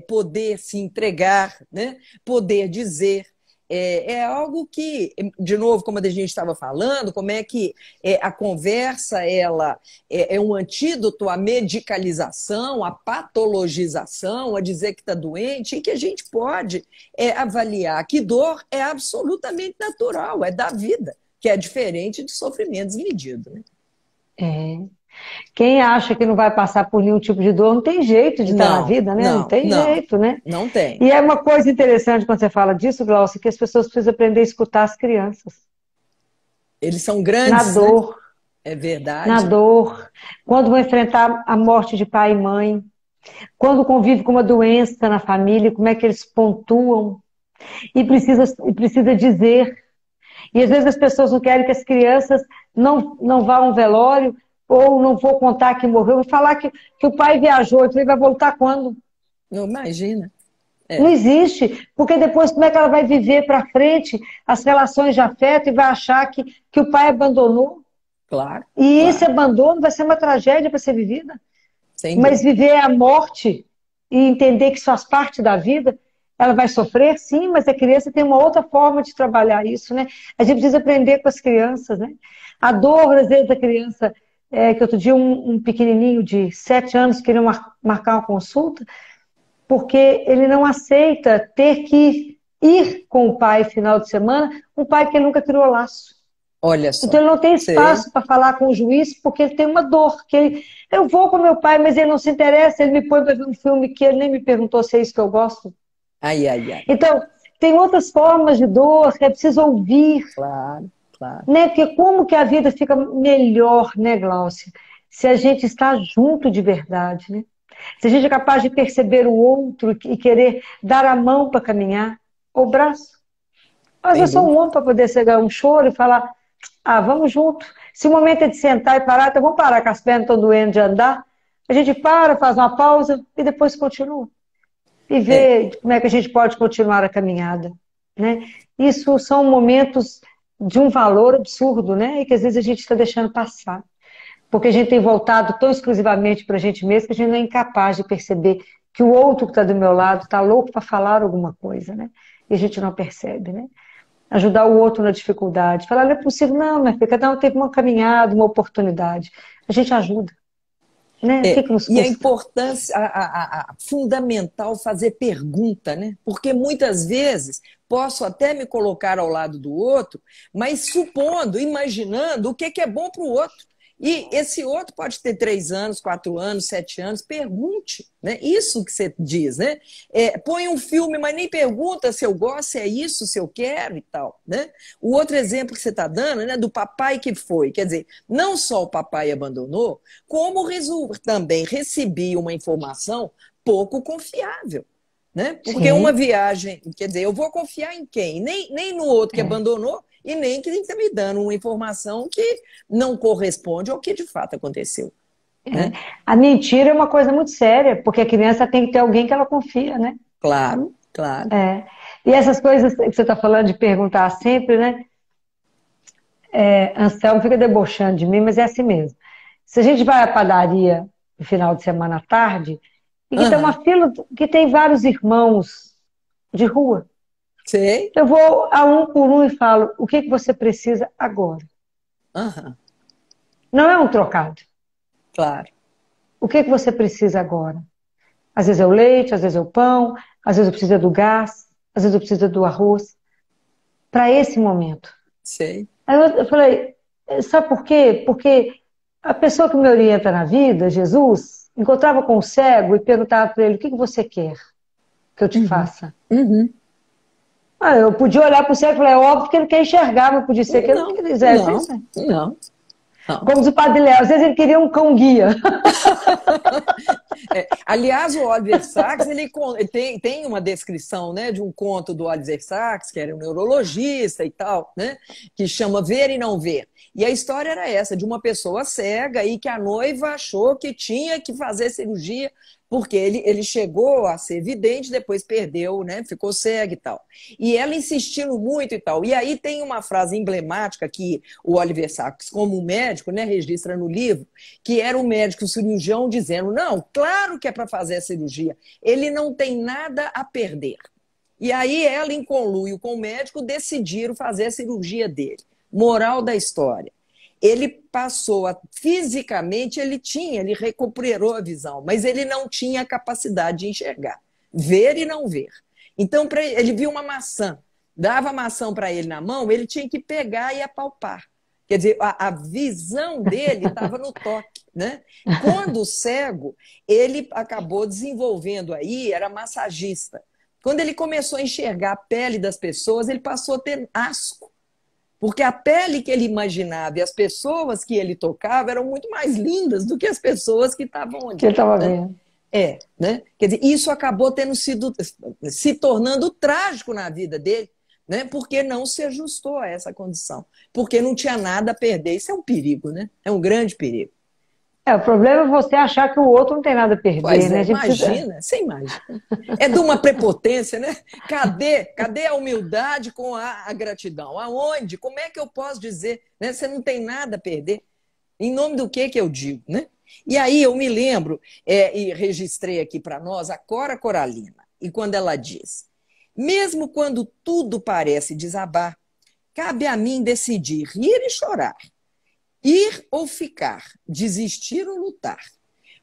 Speaker 2: Poder se entregar, né? Poder dizer. É algo que, de novo, como a gente estava falando, como é que a conversa ela é um antídoto à medicalização, à patologização, a dizer que está doente, e que a gente pode avaliar que dor é absolutamente natural, é da vida, que é diferente de sofrimento desmedido. Né?
Speaker 1: É. Quem acha que não vai passar por nenhum tipo de dor, não tem jeito de estar na
Speaker 2: Não,
Speaker 1: vida, né? Não
Speaker 2: não,
Speaker 1: tem
Speaker 2: não,
Speaker 1: jeito, né?
Speaker 2: não tem.
Speaker 1: E é uma coisa interessante quando você fala disso, Glaucia, que as pessoas precisam aprender a escutar as crianças.
Speaker 2: Eles são
Speaker 1: Na
Speaker 2: grandes, né?
Speaker 1: dor,
Speaker 2: É
Speaker 1: na
Speaker 2: verdade.
Speaker 1: dor. Quando vão enfrentar a morte de pai e mãe. Quando convive com uma doença na família, como é que eles pontuam? E precisa dizer. E às vezes as pessoas não querem que as crianças não vá a um velório, ou não vou contar que morreu, vou falar que o pai viajou, então ele vai voltar quando?
Speaker 2: Não imagina.
Speaker 1: Não
Speaker 2: É,
Speaker 1: existe, porque depois como é que ela vai viver para frente as relações de afeto e vai achar que o pai abandonou?
Speaker 2: claro,
Speaker 1: E esse
Speaker 2: claro.
Speaker 1: abandono vai ser uma tragédia para ser vivida.
Speaker 2: Sem
Speaker 1: Mas
Speaker 2: dúvida.
Speaker 1: viver a morte e entender que isso faz parte da vida, ela vai sofrer, sim, mas a criança tem uma outra forma de trabalhar isso, né? A gente precisa aprender com as crianças, né? A dor, às vezes, da criança, que outro dia um pequenininho de 7 anos queria marcar uma consulta, porque ele não aceita ter que ir com o pai final de semana, um pai que ele nunca criou laço.
Speaker 2: Olha
Speaker 1: Então
Speaker 2: só.
Speaker 1: ele não tem
Speaker 2: Sei.
Speaker 1: espaço para falar com o juiz porque ele tem uma dor. Eu vou com meu pai, mas ele não se interessa, ele me põe para ver um filme que ele nem me perguntou se é isso que eu gosto.
Speaker 2: Ai, ai, ai.
Speaker 1: Então, tem outras formas de dor que é preciso ouvir,
Speaker 2: Claro, claro.
Speaker 1: né? Porque como que a vida fica melhor, né, Glaucia? Se a gente está junto de verdade, né? Se a gente é capaz de perceber o outro e querer dar a mão para caminhar, ou o braço. Às
Speaker 2: Sem
Speaker 1: vezes só um
Speaker 2: dúvida.
Speaker 1: ombro para poder cegar um choro e falar, ah, vamos junto. Se o momento é de sentar e parar, então vamos parar, que as pernas estão doendo de andar. A gente para, faz uma pausa e depois continua. E
Speaker 2: É,
Speaker 1: vê como é que a gente pode continuar a caminhada, né? Isso são momentos de um valor absurdo, né? E que às vezes a gente está deixando passar. Porque a gente tem voltado tão exclusivamente para a gente mesmo que a gente não é incapaz de perceber que o outro que está do meu lado está louco para falar alguma coisa, né? E a gente não percebe, né? Ajudar o outro na dificuldade. Falar, não é possível, não, minha filha, cada um teve uma caminhada, uma oportunidade. A gente ajuda, né? O que que nos
Speaker 2: e a
Speaker 1: custa?
Speaker 2: importância, a fundamental fazer pergunta, né? Porque muitas vezes posso até me colocar ao lado do outro, mas supondo, imaginando o que é bom para o outro. E esse outro pode ter 3 anos, 4 anos, 7 anos. Pergunte, né? Isso que você diz, né? Põe um filme, mas nem pergunta se eu gosto, se é isso, se eu quero e tal, né? O outro exemplo que você está dando, né, do papai que foi, quer dizer, não só o papai abandonou, como também recebi uma informação pouco confiável. Né? Porque uma
Speaker 1: Sim,
Speaker 2: viagem, quer dizer, eu vou confiar em quem? Nem no outro que
Speaker 1: é,
Speaker 2: abandonou e nem que está me dando uma informação que não corresponde ao que de fato aconteceu.
Speaker 1: é.
Speaker 2: Né?
Speaker 1: A mentira é uma coisa muito séria, porque a criança tem que ter alguém que ela confia, né?
Speaker 2: Claro, claro.
Speaker 1: É. E essas coisas que você está falando de perguntar sempre, né? Anselmo fica debochando de mim, mas é assim mesmo. Se a gente vai à padaria no final de semana à tarde, e que tem uma
Speaker 2: Aham,
Speaker 1: fila que tem vários irmãos de rua,
Speaker 2: sei.
Speaker 1: eu vou a um por um e falo, o que que você precisa agora?
Speaker 2: Aham,
Speaker 1: Não é um trocado.
Speaker 2: claro.
Speaker 1: O que que você precisa agora? Às vezes é o leite, às vezes é o pão, às vezes eu preciso do gás, às vezes eu preciso do arroz. Para esse momento.
Speaker 2: Sei.
Speaker 1: Aí eu falei, sabe por quê? Porque a pessoa que me orienta na vida, Jesus, encontrava com o cego e perguntava para ele, o que que você quer que eu te
Speaker 2: Uhum.
Speaker 1: faça?
Speaker 2: Uhum.
Speaker 1: Ah, eu podia olhar para o cego e falar, é óbvio que ele quer enxergar, mas podia ser que ele não
Speaker 2: Não,
Speaker 1: quisesse.
Speaker 2: não, não, não.
Speaker 1: Como diz o Padre Léo, às vezes ele queria um cão-guia.
Speaker 2: Aliás, o Oliver Sacks ele tem uma descrição, né, de um conto do Oliver Sacks, que era um neurologista e tal, né, que chama Ver e Não Ver. E a história era essa, de uma pessoa cega e que a noiva achou que tinha que fazer cirurgia, porque ele chegou a ser vidente, depois perdeu, né, ficou cego e tal. E ela insistindo muito e tal. E aí tem uma frase emblemática que o Oliver Sacks, como médico, né, registra no livro, que era o médico cirurgião dizendo, não, claro que é para fazer a cirurgia, ele não tem nada a perder. E aí ela, em conluio com o médico, decidiram fazer a cirurgia dele. Moral da história. Ele passou fisicamente, ele recuperou a visão, mas ele não tinha a capacidade de enxergar, ver e não ver. Então, ele viu uma maçã, dava a maçã para ele na mão, ele tinha que pegar e apalpar. Quer dizer, a visão dele estava no toque, né? Quando cego, ele acabou desenvolvendo aí, era massagista. Quando ele começou a enxergar a pele das pessoas, ele passou a ter asco. Porque a pele que ele imaginava e as pessoas que ele tocava eram muito mais lindas do que as pessoas que estavam
Speaker 1: Que
Speaker 2: ali.
Speaker 1: ele estava
Speaker 2: Né?
Speaker 1: vendo.
Speaker 2: né? Quer dizer, isso acabou tendo se tornando trágico na vida dele, né? Porque não se ajustou a essa condição, porque não tinha nada a perder. Isso é um perigo, né? É um grande perigo.
Speaker 1: O problema é você achar que o outro não tem nada a perder,
Speaker 2: Pois
Speaker 1: né?
Speaker 2: é,
Speaker 1: A gente precisa...
Speaker 2: imagina, você imagina. É de uma prepotência, né? Cadê a humildade com a gratidão? Aonde? Como é que eu posso dizer, né? Você não tem nada a perder. Em nome do que eu digo, né? E aí eu me lembro, e registrei aqui para nós, a Cora Coralina, e quando ela diz: mesmo quando tudo parece desabar, cabe a mim decidir rir e chorar, ir ou ficar, desistir ou lutar.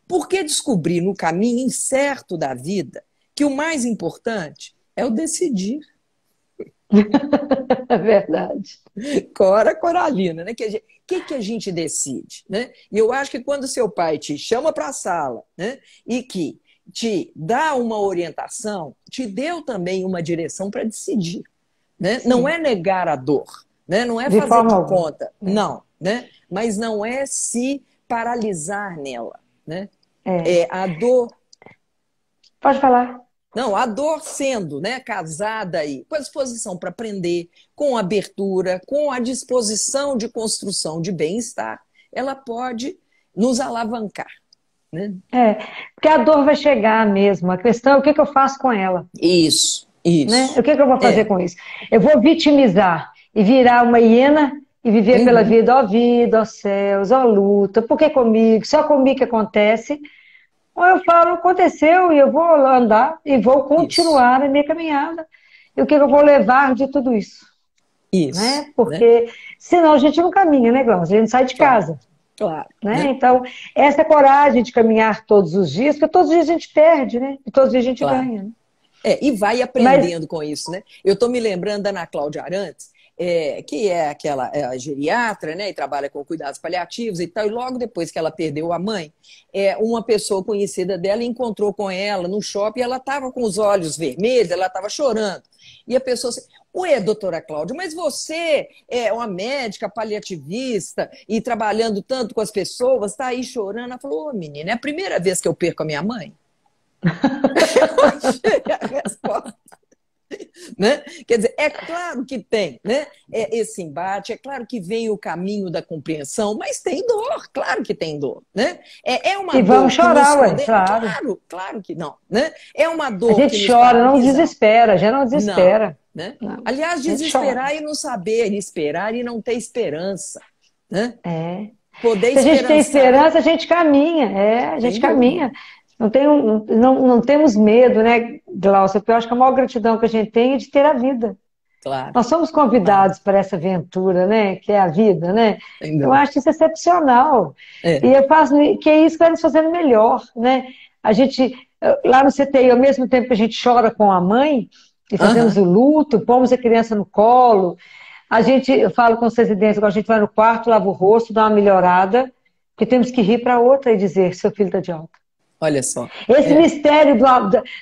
Speaker 2: Porque descobri no caminho incerto da vida que o mais importante é o decidir.
Speaker 1: É verdade.
Speaker 2: Cora Coralina, né? Que a gente decide, né? E eu acho que quando seu pai te chama para a sala, né? E que te dá uma orientação, te deu também uma direção para decidir, né?
Speaker 1: Sim.
Speaker 2: Não é negar a dor, né? Não é
Speaker 1: De
Speaker 2: fazer
Speaker 1: forma
Speaker 2: de
Speaker 1: alguma.
Speaker 2: conta, não, né? Mas não é se paralisar nela, né? É a dor.
Speaker 1: Pode falar.
Speaker 2: Não, a dor sendo, né, casada aí, com a disposição para aprender, com abertura, com a disposição de construção de bem-estar, ela pode nos alavancar, né?
Speaker 1: Porque a dor vai chegar mesmo. A questão é o que eu faço com ela.
Speaker 2: Isso,
Speaker 1: Né?
Speaker 2: isso.
Speaker 1: O que eu vou fazer com isso? Eu vou vitimizar e virar uma hiena e viver pela vida, ó céus, ó luta, por que comigo? Só comigo que acontece. Ou eu falo, aconteceu e eu vou andar e vou continuar a minha caminhada. E o que eu vou levar de tudo isso?
Speaker 2: Isso.
Speaker 1: Né? Porque senão a gente não caminha, né, Glaucia? A gente sai de casa.
Speaker 2: Claro.
Speaker 1: Né? Então, essa coragem de caminhar todos os dias, porque todos os dias a gente perde, né? E todos os dias a gente ganha. Né?
Speaker 2: E vai aprendendo com isso, né? Eu estou me lembrando da Ana Cláudia Arantes, que é aquela geriatra, né? E trabalha com cuidados paliativos e tal. E logo depois que ela perdeu a mãe, uma pessoa conhecida dela encontrou com ela no shopping e ela estava com os olhos vermelhos, ela estava chorando. E a pessoa assim: ué, doutora Cláudia, mas você é uma médica paliativista e trabalhando tanto com as pessoas, está aí chorando. Ela falou: ô, menina, é a primeira vez que eu perco a minha mãe? Eu achei a resposta. Né? Quer dizer, é claro que tem, né? Esse embate, é claro que vem o caminho da compreensão, mas tem dor, claro que tem dor, né? É uma
Speaker 1: e
Speaker 2: dor
Speaker 1: vamos
Speaker 2: que
Speaker 1: chorar,
Speaker 2: nos
Speaker 1: ué, claro.
Speaker 2: Claro que não, né? É uma dor
Speaker 1: a gente
Speaker 2: que nos
Speaker 1: chora, não
Speaker 2: paralisa.
Speaker 1: desespera, já não desespera.
Speaker 2: Não, né?
Speaker 1: Não.
Speaker 2: Aliás, desesperar e não saber esperar e não ter esperança, né? Poder
Speaker 1: Se a gente tem
Speaker 2: esperançar.
Speaker 1: esperança, a gente caminha, a gente caminha. Não temos medo, né, Glaucia? Eu acho que a maior gratidão que a gente tem é de ter a vida.
Speaker 2: Claro.
Speaker 1: Nós somos convidados para essa aventura, né, que é a vida, né? Eu acho isso excepcional. E eu faço que é isso que vai nos fazendo melhor, né? A gente, lá no CTI, ao mesmo tempo que a gente chora com a mãe, e fazemos o luto, pomos a criança no colo, eu falo com os residentes, a gente vai no quarto, lava o rosto, dá uma melhorada, porque temos que rir para outra e dizer: seu filho está de alta.
Speaker 2: Olha só.
Speaker 1: Esse mistério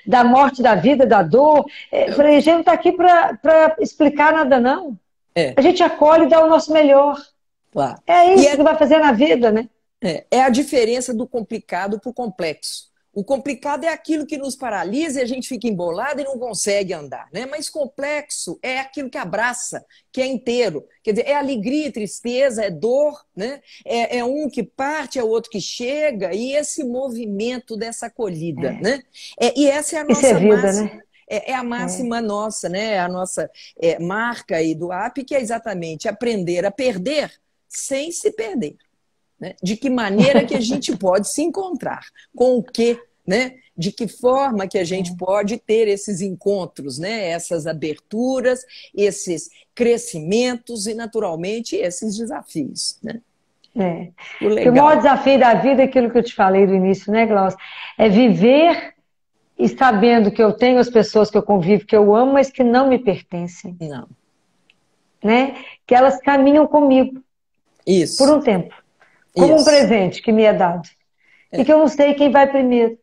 Speaker 1: da morte, da vida, da dor, a gente não está aqui para explicar nada, não. A gente acolhe e dá o nosso melhor.
Speaker 2: Claro.
Speaker 1: É isso que vai fazer na vida, né?
Speaker 2: É a diferença do complicado para o complexo. O complicado é aquilo que nos paralisa e a gente fica embolado e não consegue andar, né? Mas complexo é aquilo que abraça, que é inteiro. Quer dizer, é alegria e tristeza, é dor, né? É um que parte, é o outro que chega, e esse movimento dessa acolhida, né? E essa é a nossa
Speaker 1: vida,
Speaker 2: máxima.
Speaker 1: né?
Speaker 2: É a máxima nossa, né? A nossa marca aí do AP, que é exatamente aprender a perder sem se perder. Né? De que maneira que a gente pode se encontrar? Com o quê? Né? De que forma que a gente pode ter esses encontros, né? Essas aberturas, esses crescimentos e, naturalmente, esses desafios. Né?
Speaker 1: O maior desafio da vida é aquilo que eu te falei no início, né, Glaucia? É viver e sabendo que eu tenho as pessoas que eu convivo, que eu amo, mas que não me pertencem.
Speaker 2: Não.
Speaker 1: Né? Que elas caminham comigo.
Speaker 2: Isso.
Speaker 1: Por um tempo. Como um presente que me é dado. E que eu não sei quem vai primeiro.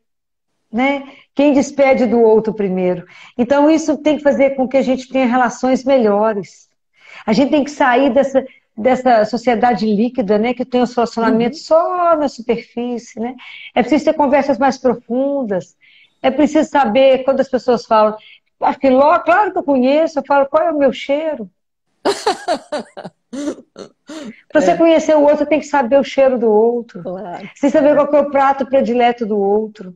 Speaker 1: Né? Quem despede do outro primeiro. Então isso tem que fazer com que a gente tenha relações melhores. A gente tem que sair dessa sociedade líquida, né? Que tem os relacionamentos só na superfície, né? É preciso ter conversas mais profundas. É preciso saber, quando as pessoas falam, a Filó, claro que eu conheço, eu falo, qual é o meu cheiro? Para você conhecer o outro, você tem que saber o cheiro do outro.
Speaker 2: Claro.
Speaker 1: Você tem que saber qual que é o prato predileto do outro.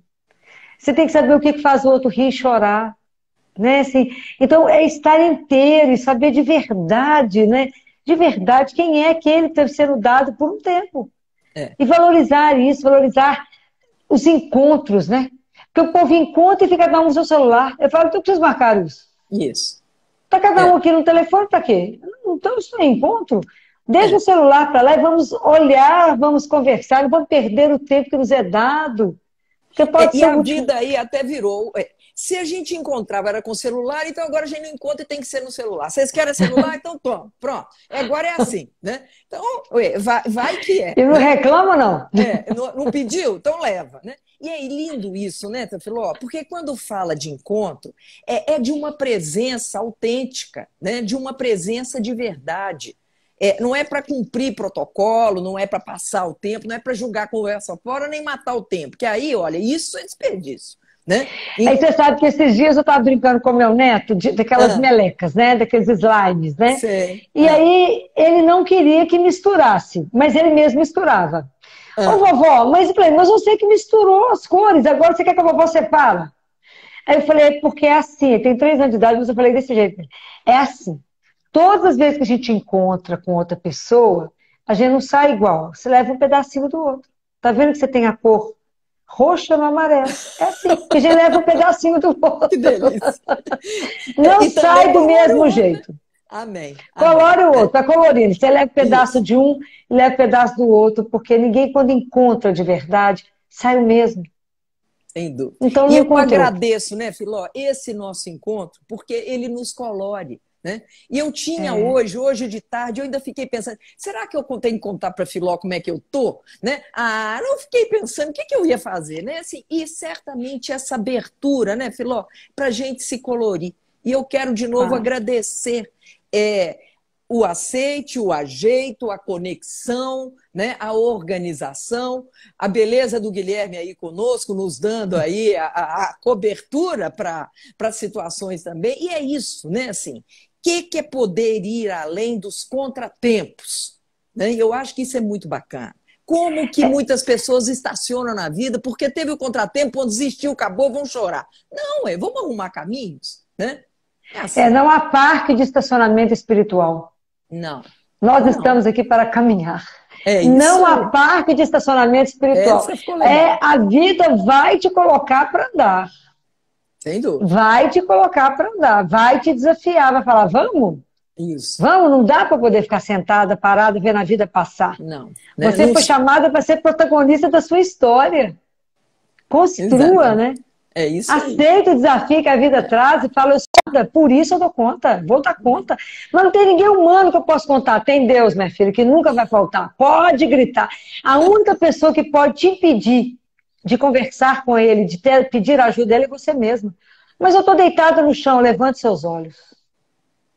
Speaker 1: Você tem que saber o que faz o outro rir e chorar. Né? Assim, então, é estar inteiro e saber de verdade, né? De verdade, quem é aquele que deve ser dado por um tempo. E valorizar isso, valorizar os encontros, né? Porque o povo encontra e fica cada um no seu celular. Eu falo, então eu preciso marcar isso.
Speaker 2: Isso.
Speaker 1: Tá cada um aqui no telefone, para quê? Então, isso não é encontro. Deixa o celular para lá e vamos olhar, vamos conversar, não vamos perder o tempo que nos é dado. Porque pode
Speaker 2: E
Speaker 1: ser
Speaker 2: a vida aí até virou. Se a gente encontrava era com celular, então agora a gente não encontra e tem que ser no celular. Vocês querem celular? Então toma, pronto. Agora é assim, né? Então, vai que é.
Speaker 1: E não reclama, não.
Speaker 2: Não pediu? Então leva, né? E é lindo isso, né, Filó? Porque quando fala de encontro, é de uma presença autêntica, né? De uma presença de verdade. Não é para cumprir protocolo, não é para passar o tempo, não é para julgar a conversa fora, nem matar o tempo. Que aí, olha, isso é desperdício. Né?
Speaker 1: Aí você sabe que esses dias eu estava brincando com meu neto daquelas melecas, né? Daqueles slimes, né?
Speaker 2: Sei.
Speaker 1: E aí ele não queria que misturasse, mas ele mesmo misturava. Ô vovó, mas você que misturou as cores, agora você quer que a vovó separa? Aí eu falei, porque é assim, ele tem 3 anos de idade, mas eu falei desse jeito. É assim, todas as vezes que a gente encontra com outra pessoa, a gente não sai igual, você leva um pedacinho do outro. Tá vendo que você tem a cor roxa no amarelo? É assim, que a gente leva um pedacinho do outro.
Speaker 2: Que delícia.
Speaker 1: Não sai do mesmo jeito.
Speaker 2: Amém.
Speaker 1: Colore o outro, tá colorindo. Você leva um pedaço de um e leva um pedaço do outro, porque ninguém, quando encontra de verdade, sai o mesmo.
Speaker 2: Sem dúvida.
Speaker 1: Então,
Speaker 2: e eu agradeço, né, Filó, esse nosso encontro, porque ele nos colore. Né? E eu tinha hoje de tarde, eu ainda fiquei pensando, será que eu tenho que contar para a Filó como é que eu tô? Né? Não fiquei pensando o que eu ia fazer, né? Assim, e certamente essa abertura, né, Filó, para a gente se colorir. E eu quero de novo agradecer o aceite, o ajeito, a conexão, né, a organização, a beleza do Guilherme aí conosco, nos dando aí a cobertura para situações também. E é isso, né? Assim, que é poder ir além dos contratempos? Né? Eu acho que isso é muito bacana. Como que muitas pessoas estacionam na vida porque teve o contratempo, quando desistiu, acabou, vão chorar. Não, vamos arrumar caminhos, né?
Speaker 1: Assim. Não há parque de estacionamento espiritual.
Speaker 2: Não.
Speaker 1: Nós estamos aqui para caminhar.
Speaker 2: Isso.
Speaker 1: Não há parque de estacionamento espiritual. A vida vai te colocar para andar.
Speaker 2: Sem dúvida.
Speaker 1: Vai te colocar para andar, vai te desafiar, vai falar, vamos?
Speaker 2: Isso.
Speaker 1: Vamos, não dá para poder ficar sentada, parada, vendo a vida passar.
Speaker 2: Não.
Speaker 1: Você foi chamada para ser protagonista da sua história. Construa, né?
Speaker 2: É isso.
Speaker 1: Aceita o desafio que a vida traz e fala, por isso eu dou conta, vou dar conta. Mas não tem ninguém humano que eu possa contar. Tem Deus, minha filha, que nunca vai faltar. Pode gritar. A única pessoa que pode te impedir de conversar com ele, de pedir ajuda dele é você mesma. Mas eu estou deitada no chão, levante seus olhos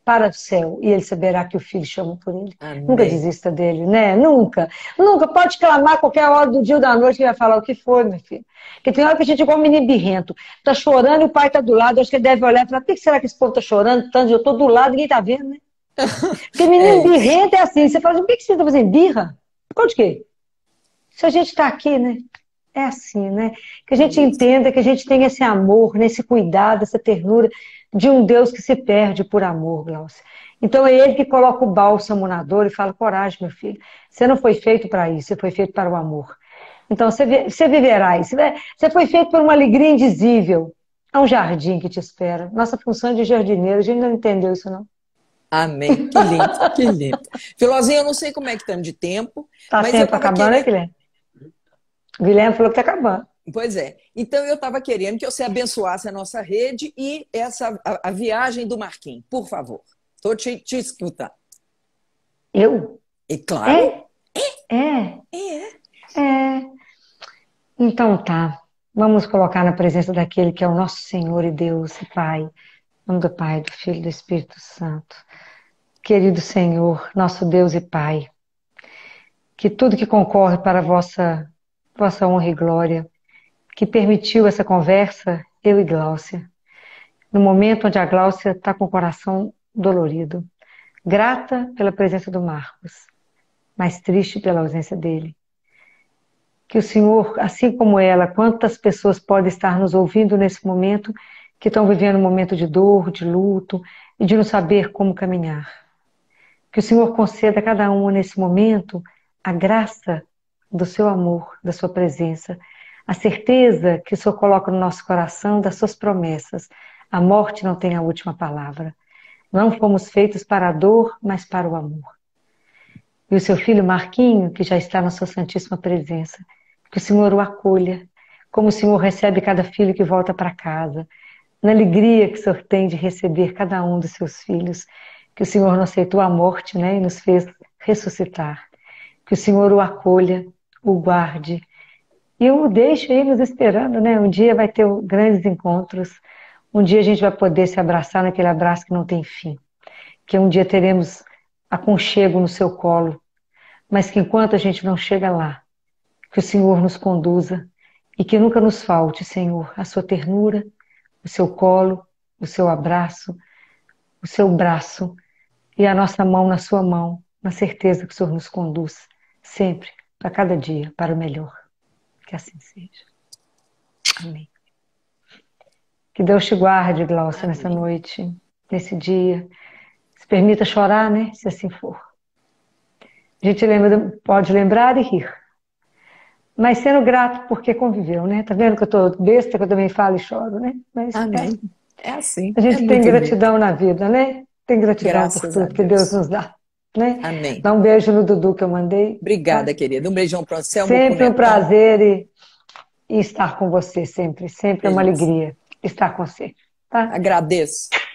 Speaker 1: para o céu e ele saberá que o filho chama por ele.
Speaker 2: Amém.
Speaker 1: Nunca desista dele, né? Nunca. Nunca. Pode clamar qualquer hora do dia ou da noite que ele vai falar o que foi, meu filho. Porque tem hora que a gente é igual um menino birrento. Tá chorando e o pai está do lado. Acho que ele deve olhar e falar, por que será que esse povo está chorando tanto? Eu estou do lado, ninguém está vendo, né? Porque menino birrento é assim. Você fala, por que você está fazendo birra? Por causa de quê? Se a gente está aqui, né? É assim, né? Que a gente entenda que a gente tem esse amor, né? Esse cuidado, essa ternura de um Deus que se perde por amor, Glaucia. Então é ele que coloca o bálsamo na dor e fala, coragem, meu filho. Você não foi feito para isso, você foi feito para o amor. Então você viverá isso. Você foi feito por uma alegria indizível. Há um jardim que te espera. Nossa função é de jardineiro, a gente não entendeu isso, não.
Speaker 2: Amém. Que lindo, que lindo. Filozinho, eu não sei como é que estamos de tempo.
Speaker 1: Tá
Speaker 2: mas
Speaker 1: tempo acabando, né, Guilherme? O Guilherme falou que está acabando.
Speaker 2: Pois é. Então eu estava querendo que você abençoasse a nossa rede e a viagem do Marquinhos, por favor. Estou te escutando.
Speaker 1: Eu?
Speaker 2: É claro.
Speaker 1: Então tá. Vamos colocar na presença daquele que é o nosso Senhor e Deus e Pai. Em nome do Pai, do Filho e do Espírito Santo. querido Senhor, nosso Deus e Pai, que tudo que concorre para a vossa honra e glória, que permitiu essa conversa, eu e Gláucia, no momento onde a Gláucia está com o coração dolorido, grata pela presença do Marcos, mas triste pela ausência dele. Que o Senhor, assim como ela, quantas pessoas podem estar nos ouvindo nesse momento, que estão vivendo um momento de dor, de luto e de não saber como caminhar. Que o Senhor conceda a cada um nesse momento a graça do seu amor, da sua presença, a certeza que o Senhor coloca no nosso coração das suas promessas. A morte não tem a última palavra. Não fomos feitos para a dor, mas para o amor. E o seu filho Marquinho, que já está na sua santíssima presença, que o Senhor o acolha, como o Senhor recebe cada filho que volta para casa, na alegria que o Senhor tem de receber cada um dos seus filhos, que o Senhor não aceitou a morte, né, e nos fez ressuscitar. Que o Senhor o acolha, o guarde, e o deixe aí nos esperando, né? Um dia vai ter grandes encontros, um dia a gente vai poder se abraçar naquele abraço que não tem fim, que um dia teremos aconchego no seu colo, mas que enquanto a gente não chega lá, que o Senhor nos conduza e que nunca nos falte, Senhor, a sua ternura, o seu colo, o seu abraço, o seu braço e a nossa mão na sua mão, na certeza que o Senhor nos conduz sempre, para cada dia, para o melhor. Que assim seja. Amém. Que Deus te guarde, Gláucia, nessa noite, nesse dia. Se permita chorar, né? Se assim for. A gente pode lembrar e rir. Mas sendo grato porque conviveu, né? Tá vendo que eu tô besta, que eu também falo e choro, né? Mas,
Speaker 2: Amém. É assim.
Speaker 1: A gente tem gratidão na vida, né? Tem gratidão
Speaker 2: Graças
Speaker 1: por tudo que Deus nos dá. Né?
Speaker 2: Amém.
Speaker 1: Dá um beijo no Dudu que eu mandei.
Speaker 2: Obrigada, querida. Um beijão para o Anselmo.
Speaker 1: Sempre um prazer e estar com você, sempre. Sempre é uma alegria estar com você. Tá?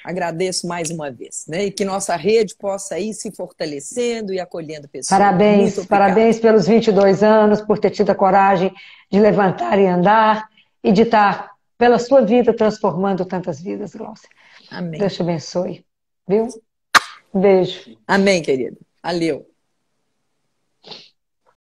Speaker 2: Agradeço mais uma vez, né? E que nossa rede possa ir se fortalecendo e acolhendo pessoas.
Speaker 1: Parabéns pelos 22 anos, por ter tido a coragem de levantar e andar e de estar, pela sua vida, transformando tantas vidas, Gláucia.
Speaker 2: Amém.
Speaker 1: Deus te abençoe. Viu? Beijo.
Speaker 2: Amém, querida. Valeu.